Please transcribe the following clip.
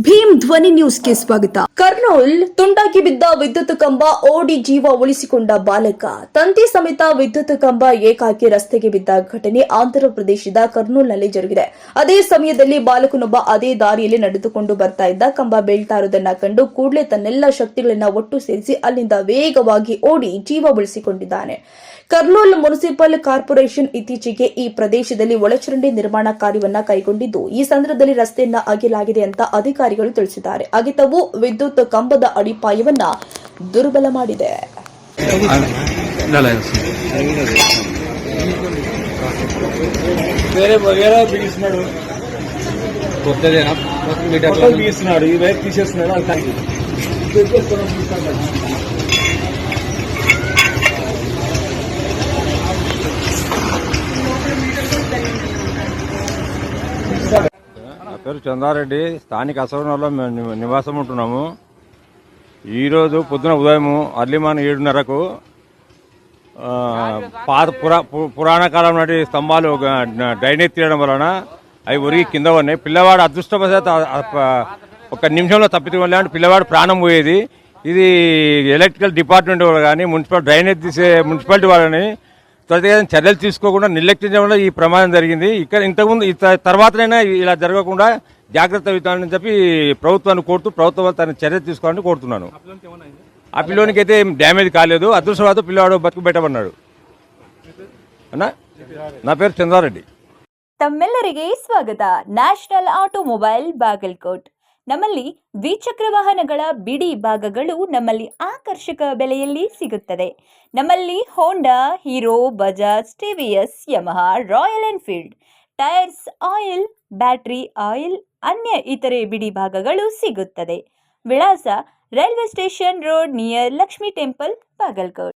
ಭೀಮ್ ಧ್ವನಿ ನ್ಯೂಸ್ಗೆ ಸ್ವಾಗತ. ಕರ್ನೂಲ್ ತುಂಡಾಗಿ ಬಿದ್ದ ವಿದ್ಯುತ್ ಕಂಬ ಓಡಿ ಜೀವ ಉಳಿಸಿಕೊಂಡ ಬಾಲಕ. ತಂತಿ ಸಮೇತ ವಿದ್ಯುತ್ ಕಂಬ ಏಕಾಏಕಿ ರಸ್ತೆಗೆ ಬಿದ್ದ ಘಟನೆ ಆಂಧ್ರ ಪ್ರದೇಶದ ಕರ್ನೂಲ್ನಲ್ಲಿ ಜರುಗಿದೆ. ಅದೇ ಸಮಯದಲ್ಲಿ ಬಾಲಕನೊಬ್ಬ ಅದೇ ದಾರಿಯಲ್ಲಿ ನಡೆದುಕೊಂಡು ಬರ್ತಾ ಇದ್ದ. ಕಂಬ ಬೀಳ್ತಾ ಇರುವುದನ್ನು ಕಂಡು ಕೂಡಲೇ ತನ್ನೆಲ್ಲ ಶಕ್ತಿಗಳನ್ನ ಒಟ್ಟು ಸೇರಿಸಿ ಅಲ್ಲಿಂದ ವೇಗವಾಗಿ ಓಡಿ ಜೀವ ಉಳಿಸಿಕೊಂಡಿದ್ದಾನೆ. ಕರ್ನೂಲ್ ಮುನ್ಸಿಪಲ್ ಕಾರ್ಪೊರೇಷನ್ ಇತ್ತೀಚೆಗೆ ಈ ಪ್ರದೇಶದಲ್ಲಿ ಒಳಚರಂಡಿ ನಿರ್ಮಾಣ ಕಾರ್ಯವನ್ನು ಕೈಗೊಂಡಿದ್ದು, ಈ ಸಂದರ್ಭದಲ್ಲಿ ರಸ್ತೆಯನ್ನ ಅಗೆಯಲಾಗಿದೆ ಅಂತ ಅಧಿಕಾರಿಗಳು ತಿಳಿಸಿದ್ದಾರೆ. ಅಗೆತವು ವಿದ್ಯುತ್ ಕಂಬದ ಅಡಿಪಾಯವನ್ನ ದುರ್ಬಲ ಮಾಡಿದೆ. నా పేరు చందారెడ్డి. స్థానిక అసవరంలో మేము నివాసం ఉంటున్నాము. ఈరోజు పొద్దున ఉదయం అర్లీమాన్ 7:30కు పాత పురాణ కాలం నాటి స్తంభాలు డ్రైనేజ్ తీయడం వలన అవి ఒరిగి కింద ఉన్నాయి. పిల్లవాడు అదృష్టవశాత్తు ఒక నిమిషంలో తప్పించుకోలేంటే పిల్లవాడు ప్రాణం పోయేది. ఇది ఎలక్ట్రికల్ డిపార్ట్మెంట్ వాళ్ళు కానీ డ్రైనేజ్ తీసే మున్సిపాలిటీ వాళ్ళని త్వరితగతిన చర్యలు తీసుకోకుండా నిర్లక్ష్యం వల్ల ఈ ప్రమాదం జరిగింది. ఇక్కడ ఇంతకుముందు తర్వాతనైనా ఇలా జరగకుండా జాగ్రత్త వహించాలని చెప్పి ప్రభుత్వాన్ని కోరుతూ ప్రభుత్వం తన చర్య తీసుకోవాలని కోరుతున్నాను. ఆ పిల్లోనికి అయితే డ్యామేజ్ కాలేదు. అదృష్టవాదు పిల్లవాడు బతుకు బయటపడినాడు. అన్నా, నా పేరు చంద్రారెడ్డి. ತಮ್ಮೆಲ್ಲರಿಗೆ ಸ್ವಾಗತ. National automobile Bagalkot. ನಮ್ಮಲ್ಲಿ ದ್ವಿಚಕ್ರ ವಾಹನಗಳ ಬಿಡಿ ಭಾಗಗಳು ನಮ್ಮಲ್ಲಿ ಆಕರ್ಷಕ ಬೆಲೆಯಲ್ಲಿ ಸಿಗುತ್ತದೆ. ನಮ್ಮಲ್ಲಿ Honda, Hero, Bajaj, TVS, Yamaha, Royal Enfield, tyres, oil, battery oil, ಅನ್ಯ ಇತರೆ ಬಿಡಿ ಭಾಗಗಳು ಸಿಗುತ್ತದೆ. ವಿಳಾಸ railway station road near Lakshmi temple, Bagalkot.